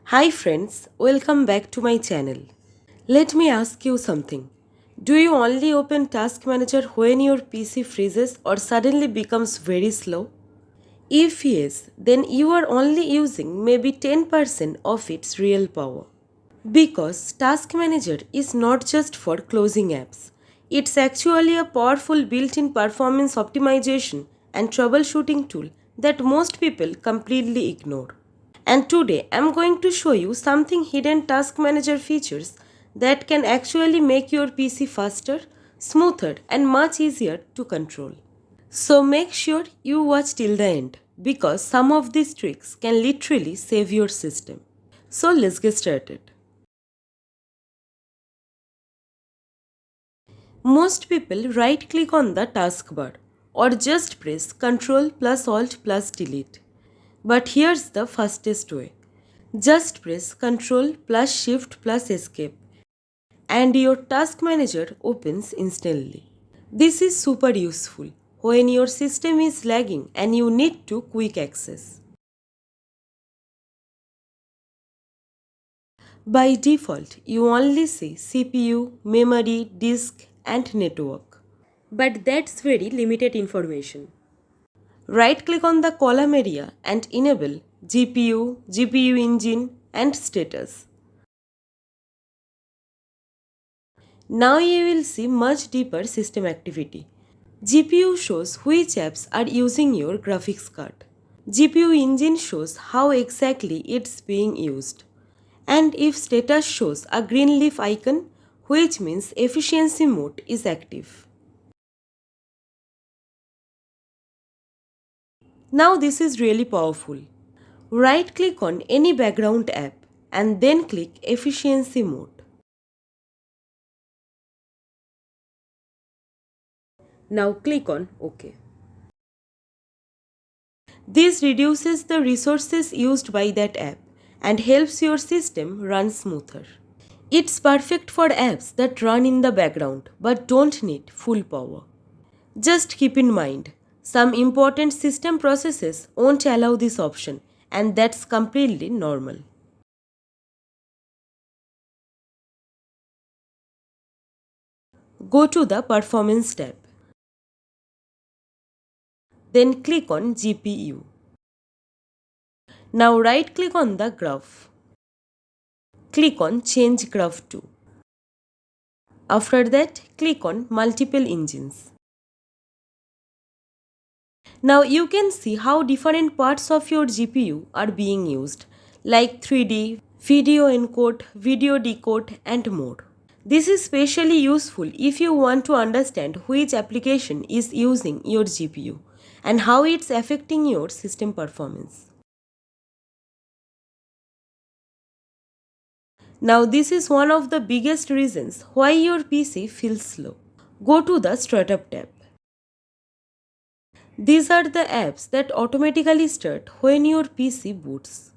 Hi friends, welcome back to my channel. Let me ask you something. Do you only open Task Manager when your PC freezes or suddenly becomes very slow? If yes, then you are only using maybe 10% of its real power. Because Task Manager is not just for closing apps. It's actually a powerful built-in performance optimization and troubleshooting tool that most people completely ignore. And today I'm going to show you something hidden task manager features that can actually make your PC faster, smoother and much easier to control. So make sure you watch till the end because some of these tricks can literally save your system. So let's get started. Most people right click on the taskbar or just press Ctrl plus Alt plus Delete. But here's the fastest way. Just press Ctrl plus Shift plus Escape and your task manager opens instantly. This is super useful when your system is lagging and you need to quick access. By default, you only see CPU, memory, disk and network. But that's very limited information. Right click on the column area and enable GPU, GPU engine and status. Now you will see much deeper system activity. GPU shows which apps are using your graphics card. GPU engine shows how exactly it's being used. And if status shows a green leaf icon, which means efficiency mode is active. Now this is really powerful. Right click on any background app and then click efficiency mode. Now click on OK. This reduces the resources used by that app and helps your system run smoother. It's perfect for apps that run in the background but don't need full power. Just keep in mind, some important system processes won't allow this option and that's completely normal. Go to the Performance tab. Then click on GPU. Now right click on the graph. Click on Change Graph to. After that, click on Multiple Engines. Now you can see how different parts of your GPU are being used, like 3D, video encode, video decode, and more. This is especially useful if you want to understand which application is using your GPU and how it's affecting your system performance. Now this is one of the biggest reasons why your PC feels slow. Go to the Startup tab. These are the apps that automatically start when your PC boots.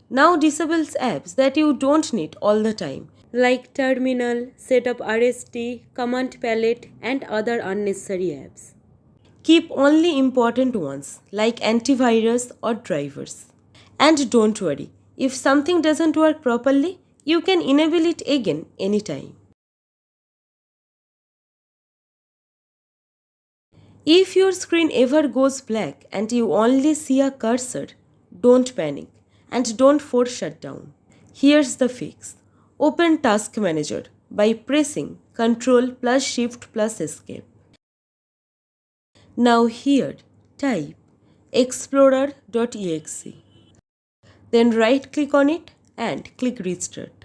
Now disables apps that you don't need all the time, like Terminal, Setup RST, Command Palette, and other unnecessary apps. Keep only important ones like antivirus or drivers. And don't worry, if something doesn't work properly, you can enable it again anytime. If your screen ever goes black and you only see a cursor, don't panic and don't force shutdown. Here's the fix. Open Task Manager by pressing Ctrl plus Shift plus Escape. Now here, type explorer.exe. Then right click on it and click Restart.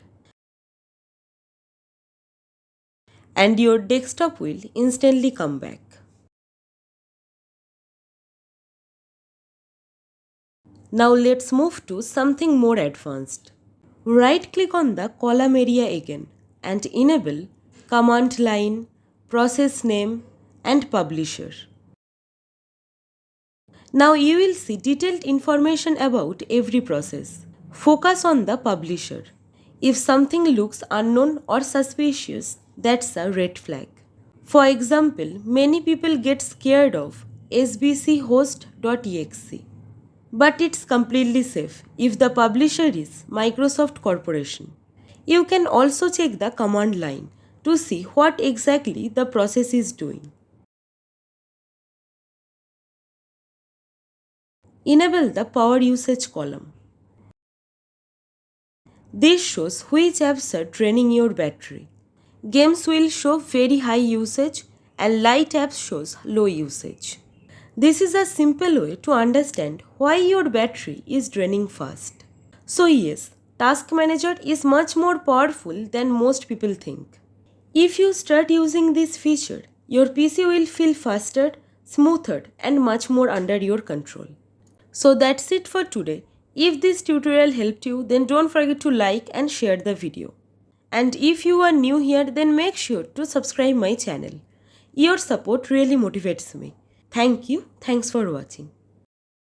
And your desktop will instantly come back. Now let's move to something more advanced. Right click on the column area again and enable command line, process name and publisher. Now you will see detailed information about every process. Focus on the publisher. If something looks unknown or suspicious, that's a red flag. For example, many people get scared of sbchost.exe. But it's completely safe if the publisher is Microsoft Corporation. You can also check the command line to see what exactly the process is doing. Enable the power usage column. This shows which apps are draining your battery. Games will show very high usage and light apps shows low usage. This is a simple way to understand why your battery is draining fast. So yes, Task Manager is much more powerful than most people think. If you start using this feature, your PC will feel faster, smoother and much more under your control. So that's it for today. If this tutorial helped you, then don't forget to like and share the video. And if you are new here, then make sure to subscribe my channel. Your support really motivates me. Thank you. Thanks for watching.